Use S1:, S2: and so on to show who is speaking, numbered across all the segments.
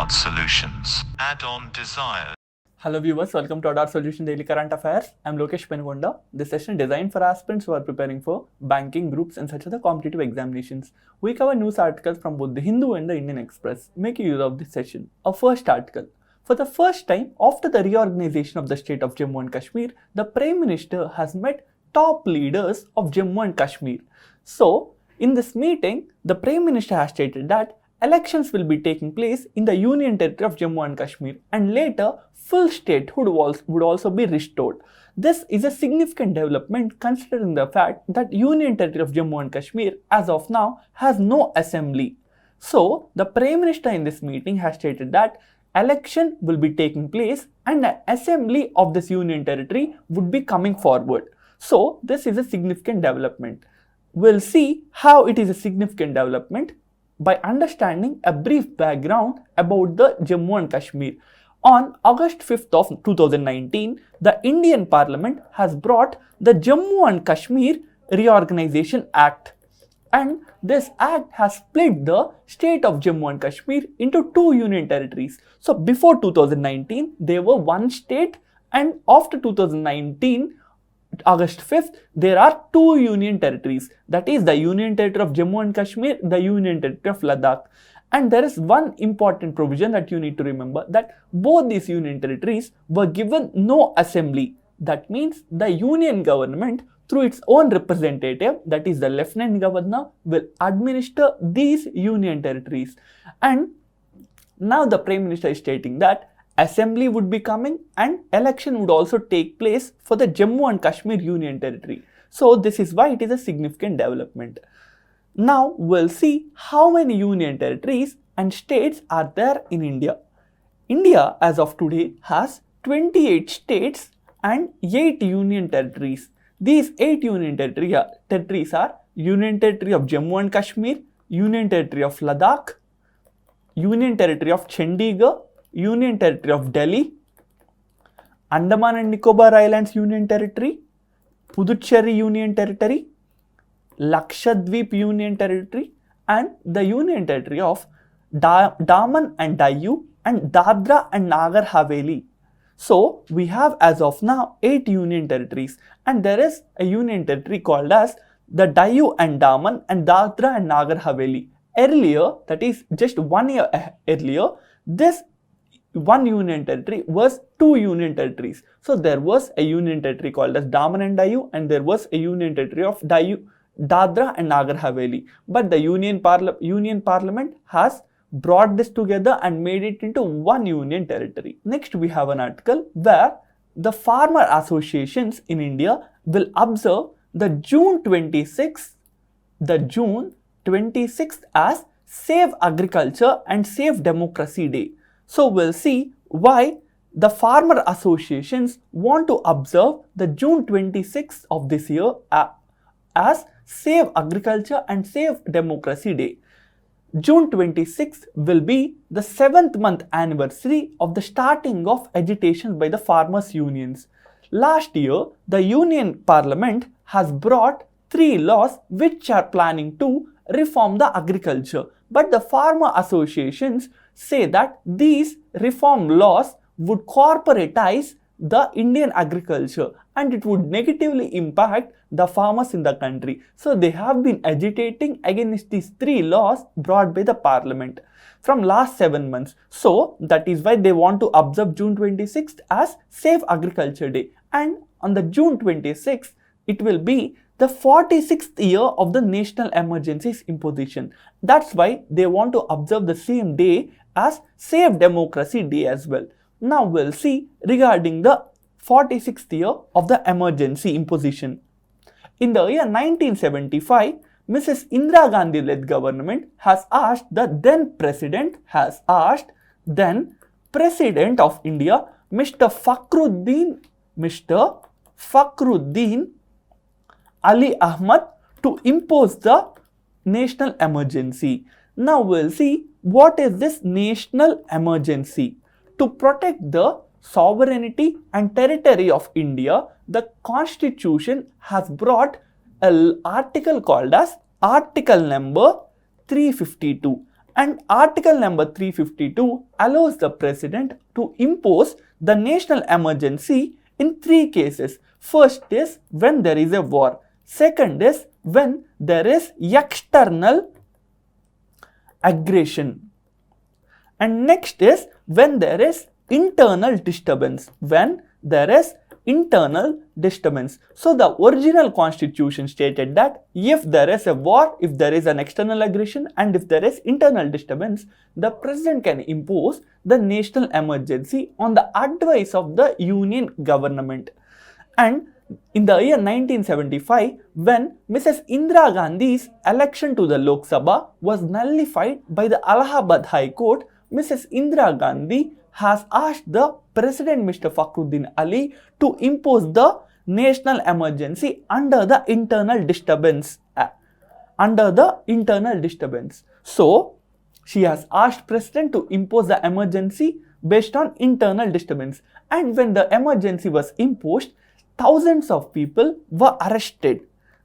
S1: Dot Solutions. Add-on Desire.
S2: Hello viewers, welcome to Dot Solution Daily Current Affairs. I'm Lokesh Pengonda. This session designed for aspirants who are preparing for banking, groups and such other competitive examinations. We cover news articles from both the Hindu and the Indian Express. Make use of this session. Our first article. For the first time after the reorganization of the state of Jammu and Kashmir, the Prime Minister has met top leaders of Jammu and Kashmir. So, in this meeting, the Prime Minister has stated that elections will be taking place in the Union Territory of Jammu and Kashmir and later full statehood would also be restored. This is a significant development considering the fact that Union Territory of Jammu and Kashmir as of now has no assembly. So, the Prime Minister in this meeting has stated that election will be taking place and an assembly of this Union Territory would be coming forward. So, this is a significant development. We'll see how it is a significant development by understanding a brief background about the Jammu and Kashmir. On August 5th of 2019, the Indian Parliament has brought the Jammu and Kashmir Reorganization Act. And this act has split the state of Jammu and Kashmir into two union territories. So before 2019, they were one state, and after 2019, August 5th, there are two union territories. That is the Union Territory of Jammu and Kashmir, the Union Territory of Ladakh. And there is one important provision that you need to remember, that both these union territories were given no assembly. That means the union government through its own representative, that is the Lieutenant Governor, will administer these union territories. And now the Prime Minister is stating that assembly would be coming and election would also take place for the Jammu and Kashmir Union Territory. So this is why it is a significant development. Now we'll see how many union territories and states are there in India. India as of today has 28 states and 8 union territories. These 8 union territories are Union Territory of Jammu and Kashmir, Union Territory of Ladakh, Union Territory of Chandigarh, Union Territory of Delhi, Andaman and Nicobar Islands Union Territory, Puducherry Union Territory, Lakshadweep Union Territory, and the Union Territory of Daman and Diu and Dadra and Nagar Haveli. So, we have as of now 8 union territories, and there is a union territory called as the Diu and Daman and Dadra and Nagar Haveli. Earlier, that is just 1 year earlier, this one union territory was 2 union territories. So there was a union territory called as Daman and Diu, and there was a union territory of Dadra and Nagar Haveli. But the Union Parliament has brought this together and made it into one union territory. Next, we have an article where the farmer associations in India will observe the June 26th as Save Agriculture and Save Democracy Day. So we'll see why the farmer associations want to observe the June 26th of this year as Save Agriculture and Save Democracy Day. June 26th will be the 7th month anniversary of the starting of agitation by the farmers' unions. Last year, the Union Parliament has brought 3 laws which are planning to reform the agriculture. But the farmer associations say that these reform laws would corporatize the Indian agriculture and it would negatively impact the farmers in the country. So they have been agitating against these 3 laws brought by the parliament from last 7 months. So that is why they want to observe June 26th as Save Agriculture Day. And on the June 26th, it will be the 46th year of the national emergency's imposition. That's why they want to observe the same day as Save Democracy Day as well. Now we'll see regarding the 46th year of the emergency imposition. In the year 1975, Mrs. Indira Gandhi led government has asked the then President of India, Mr. Fakhruddin Ali Ahmad, to impose the national emergency. Now we'll see what is this national emergency. To protect the sovereignty and territory of India, the Constitution has brought an article called as Article number 352, And Article number 352 allows the president to impose the national emergency in 3 cases. First is when there is a war. Second is when there is external aggression. And next is when there is internal disturbance. When there is internal disturbance. So the original constitution stated that if there is a war, if there is an external aggression, and if there is internal disturbance, the president can impose the national emergency on the advice of the union government. And in the year 1975, when Mrs. Indira Gandhi's election to the Lok Sabha was nullified by the Allahabad High Court, Mrs. Indira Gandhi has asked the President Mr. Fakhruddin Ali to impose the national emergency under the internal disturbance. So, she has asked President to impose the emergency based on internal disturbance. And when the emergency was imposed, thousands of people were arrested.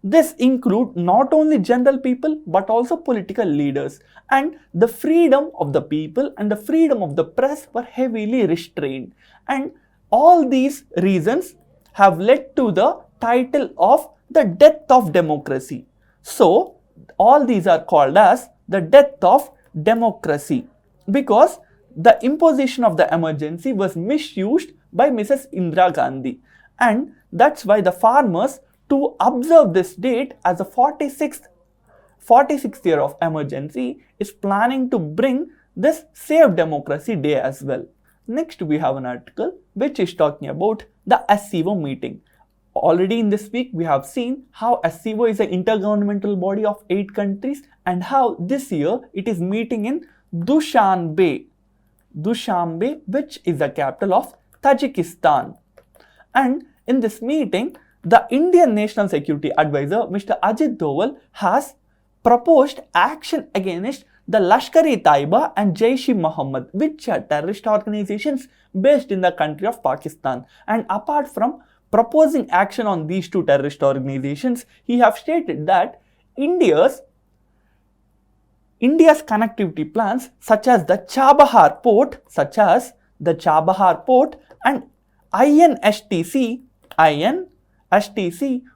S2: This include not only general people but also political leaders, and the freedom of the people and the freedom of the press were heavily restrained. And all these reasons have led to the title of the death of democracy. So all these are called as the death of democracy because the imposition of the emergency was misused by Mrs. Indira Gandhi. And that's why the farmers, to observe this date as the 46th year of emergency, is planning to bring this Save Democracy Day as well. Next, we have an article which is talking about the SCO meeting. Already in this week, we have seen how SCO is an intergovernmental body of 8 countries and how this year it is meeting in Dushanbe, which is the capital of Tajikistan. And in this meeting, the Indian National Security Advisor, Mr. Ajit Doval, has proposed action against the Lashkar-e-Taiba and Jaish-e-Mohammed, which are terrorist organizations based in the country of Pakistan. And apart from proposing action on these 2 terrorist organizations, he have stated that India's connectivity plans such as the Chabahar port and INSTC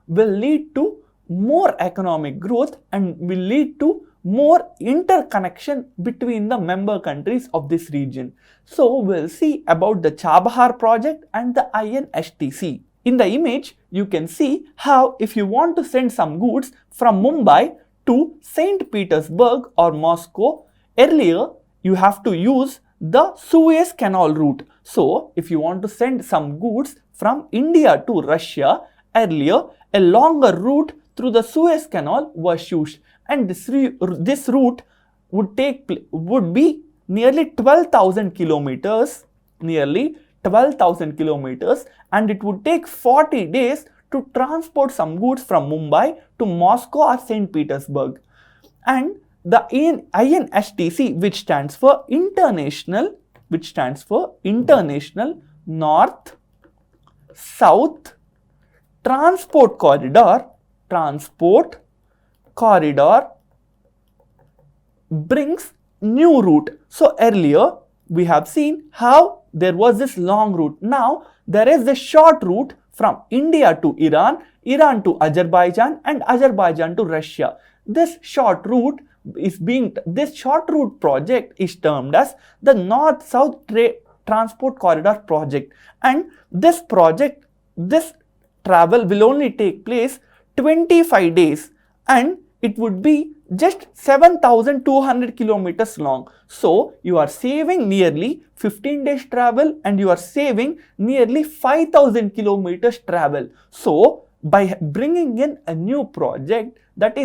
S2: will lead to more economic growth and will lead to more interconnection between the member countries of this region. So we'll see about the Chabahar project and the INSTC. In the image, you can see how if you want to send some goods from Mumbai to St. Petersburg or Moscow, earlier you have to use the Suez Canal route. So if you want to send some goods from India to Russia, earlier a longer route through the Suez Canal was used, and this route would be nearly 12,000 kilometers, and it would take 40 days to transport some goods from Mumbai to Moscow or St. Petersburg. And the INSTC, which stands for International North-South Transport Corridor, brings new route. So earlier we have seen how there was this long route. Now there is the short route from India to Iran, Iran to Azerbaijan, and Azerbaijan to Russia. This short route project is termed as the North-South Transport Corridor project, and this travel will only take place 25 days and it would be just 7,200 kilometers long. So you are saving nearly 15 days travel and you are saving nearly 5,000 kilometers travel. So by bringing in a new project that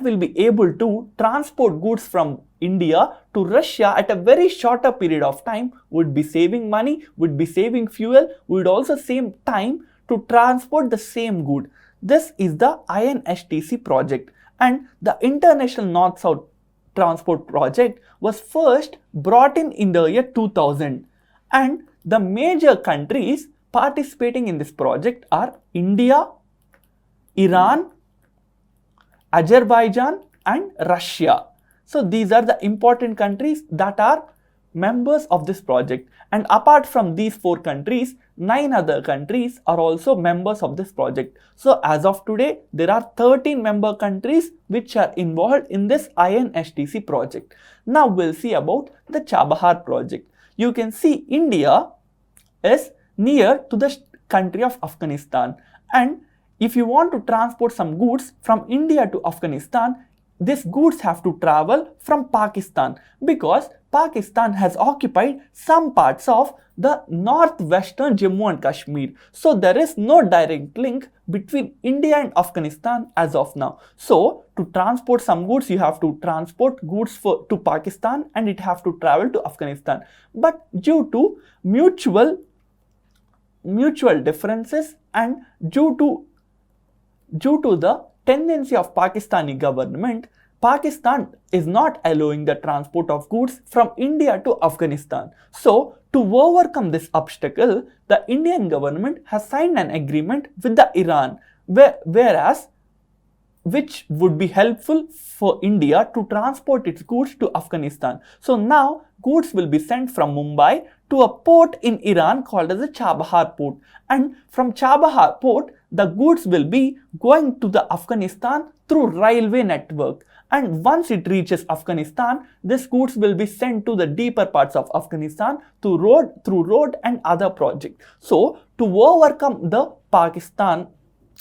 S2: will be able to transport goods from India to Russia at a very shorter period of time, would be saving money, would be saving fuel, would also save time to transport the same good. This is the INSTC project, and the International North-South Transport Project was first brought in the year 2000, and the major countries participating in this project are India, Iran, Azerbaijan and Russia. So these are the important countries that are members of this project, and apart from these 4 countries, 9 other countries are also members of this project. So as of today, there are 13 member countries which are involved in this INSTC project. Now we'll see about the Chabahar project. You can see India is near to the country of Afghanistan, and if you want to transport some goods from India to Afghanistan, these goods have to travel from Pakistan, because Pakistan has occupied some parts of the northwestern Jammu and Kashmir. So there is no direct link between India and Afghanistan as of now. So to transport some goods, you have to transport goods to Pakistan and it have to travel to Afghanistan. But due to mutual differences and due to the tendency of Pakistani government, Pakistan is not allowing the transport of goods from India to Afghanistan. So to overcome this obstacle, the Indian government has signed an agreement with the Iran, which would be helpful for India to transport its goods to Afghanistan. So now goods will be sent from Mumbai to a port in Iran called as the Chabahar port, and from Chabahar port the goods will be going to the Afghanistan through railway network, and once it reaches Afghanistan, this goods will be sent to the deeper parts of Afghanistan through road and other projects. So to overcome the Pakistan,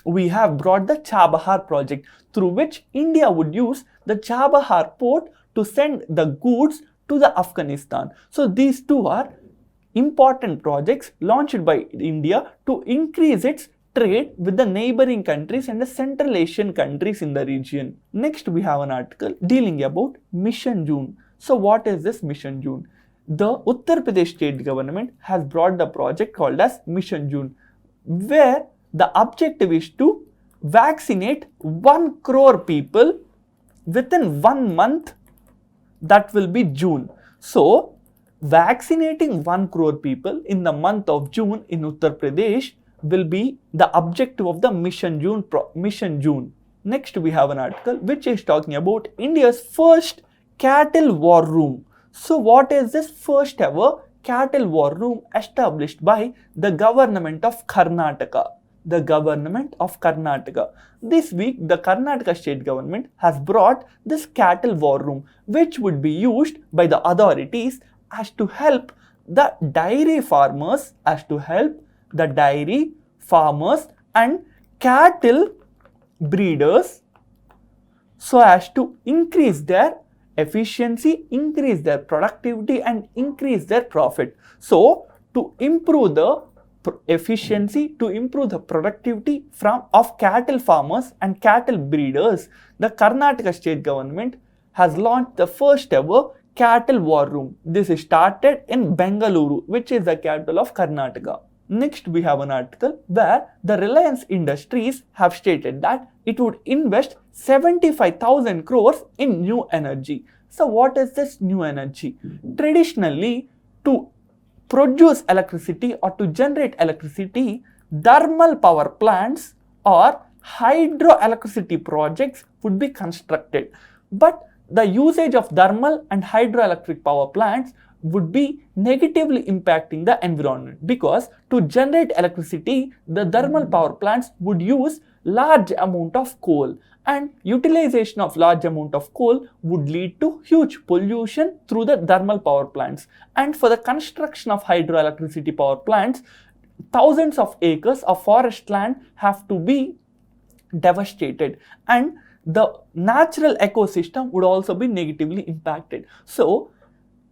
S2: we have brought the Chabahar project, through which India would use the Chabahar port to send the goods to the Afghanistan. So these two are important projects launched by India to increase its trade with the neighboring countries and the Central Asian countries in the region. Next, we have an article dealing about Mission June. So what is this Mission June? The Uttar Pradesh state government has brought the project called as Mission June, where the objective is to vaccinate 1 crore people within 1 month, that will be June. So vaccinating 1 crore people in the month of June in Uttar Pradesh will be the objective of the Mission June. Next, we have an article which is talking about India's first cattle war room. So what is this first ever cattle war room established by the government of Karnataka? This week, the Karnataka state government has brought this cattle war room, which would be used by the authorities as to help the dairy farmers, and cattle breeders, so as to increase their efficiency, increase their productivity and increase their profit. So to improve the efficiency, to improve the productivity of cattle farmers and cattle breeders, the Karnataka state government has launched the first ever cattle war room. This is started in Bengaluru, which is the capital of Karnataka. Next, we have an article where the Reliance Industries have stated that it would invest 75,000 crores in new energy. So what is this new energy? Traditionally, to produce electricity or to generate electricity, thermal power plants or hydroelectricity projects would be constructed. But the usage of thermal and hydroelectric power plants would be negatively impacting the environment, because to generate electricity, the thermal power plants would use large amount of coal, and utilization of large amount of coal would lead to huge pollution through the thermal power plants. And for the construction of hydroelectricity power plants, thousands of acres of forest land have to be devastated, and the natural ecosystem would also be negatively impacted. So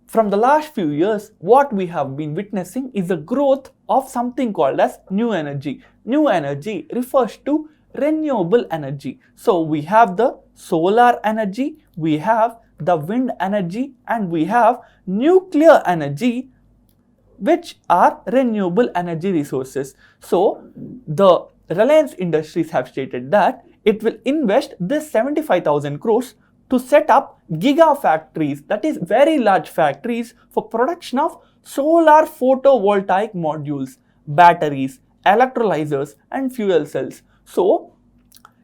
S2: from the last few years, what we have been witnessing is the growth of something called as new energy. New energy refers to renewable energy. So we have the solar energy, we have the wind energy, and we have nuclear energy, which are renewable energy resources. So the Reliance Industries have stated that it will invest this 75,000 crores to set up gigafactories, that is very large factories for production of solar photovoltaic modules, batteries, electrolyzers and fuel cells. So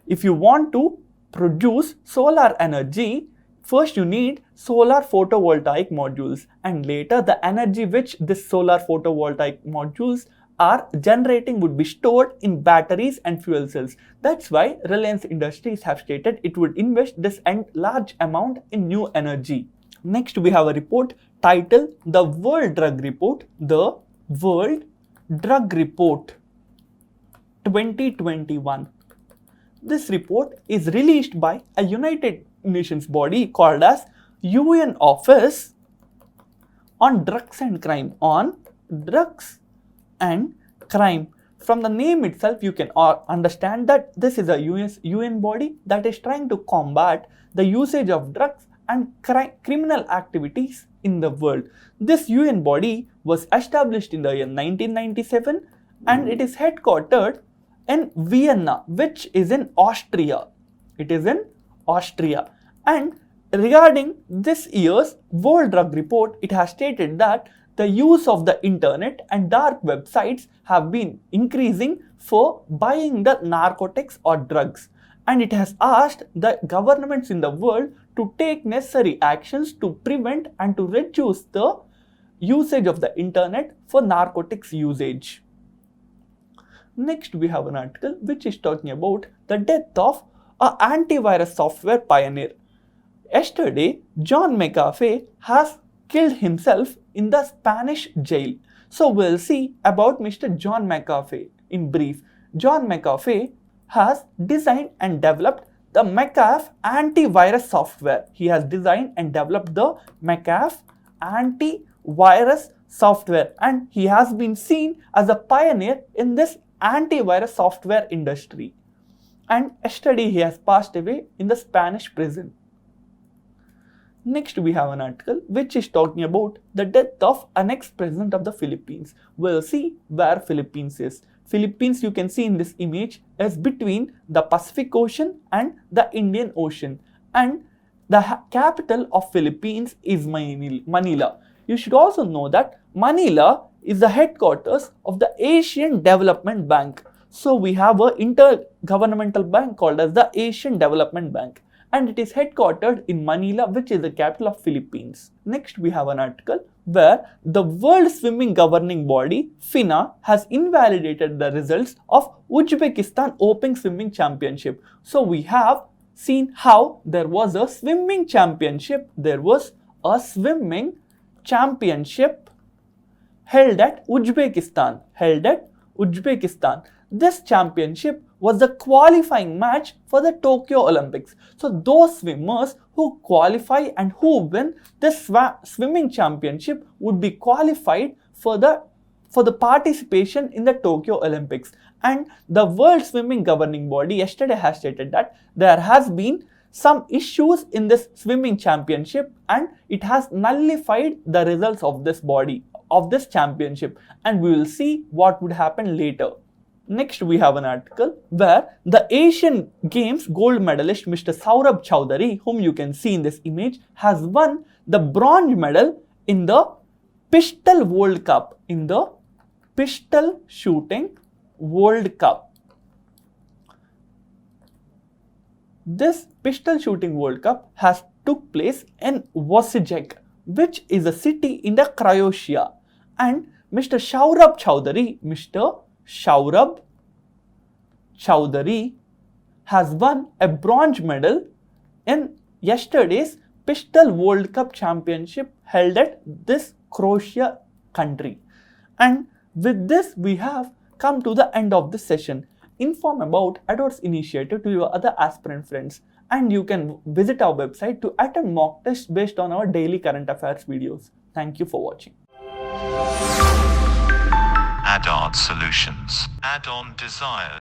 S2: if you want to produce solar energy, First, you need solar photovoltaic modules, and later the energy which this solar photovoltaic modules are generating would be stored in batteries and fuel cells. That's why Reliance Industries have stated it would invest this large amount in new energy. Next, we have a report titled The World Drug Report. The World Drug Report 2021. This report is released by a United Nations body called as UN Office on Drugs and Crime. On Drugs and Crime. From the name itself, you can understand that this is a UN body that is trying to combat the usage of drugs and criminal activities in the world. This UN body was established in the year 1997 and it is headquartered in Vienna, which is in Austria. It is in Austria. And regarding this year's World Drug Report, it has stated that the use of the internet and dark websites have been increasing for buying the narcotics or drugs. And it has asked the governments in the world to take necessary actions to prevent and to reduce the usage of the internet for narcotics usage. Next, we have an article which is talking about the death of an antivirus software pioneer. Yesterday, John McAfee has killed himself in the Spanish jail. So we'll see about Mr. John McAfee in brief. John McAfee has designed and developed the McAfee antivirus software. He has designed and developed the McAfee antivirus software, and he has been seen as a pioneer in this antivirus software industry. And yesterday he has passed away in the Spanish prison. Next, we have an article which is talking about the death of an ex-president of the Philippines. We'll see where Philippines is. Philippines, you can see in this image, is between the Pacific Ocean and the Indian Ocean. And the capital of Philippines is Manila. You should also know that Manila is the headquarters of the Asian Development Bank. So we have an intergovernmental bank called as the Asian Development Bank, and it is headquartered in Manila, which is the capital of Philippines. Next, we have an article where the World Swimming Governing Body, FINA, has invalidated the results of Uzbekistan Open Swimming Championship. So we have seen how there was a swimming championship. There was a swimming championship held at Uzbekistan. This championship was the qualifying match for the Tokyo Olympics. So those swimmers who qualify and who win this swimming championship would be qualified for the participation in the Tokyo Olympics. And the World Swimming Governing Body yesterday has stated that there has been some issues in this swimming championship and it has nullified the results of this body, of this championship, and we will see what would happen later. Next, we have an article where the Asian Games gold medalist Mr. Saurabh Chowdhury, whom you can see in this image, has won the bronze medal in the Pistol World Cup, in the Pistol Shooting World Cup. This Pistol Shooting World Cup has took place in Osijek, which is a city in the Croatia, and Mr. Saurabh Chowdhury has won a bronze medal in yesterday's Pistol World Cup Championship held at this Croatia country. And with this, we have come to the end of this session. Inform about Edwards Initiative to your other aspirant friends, and you can visit our website to attend mock tests based on our daily current affairs videos. Thank you for watching.
S1: Add-on Solutions. Add-on Desire.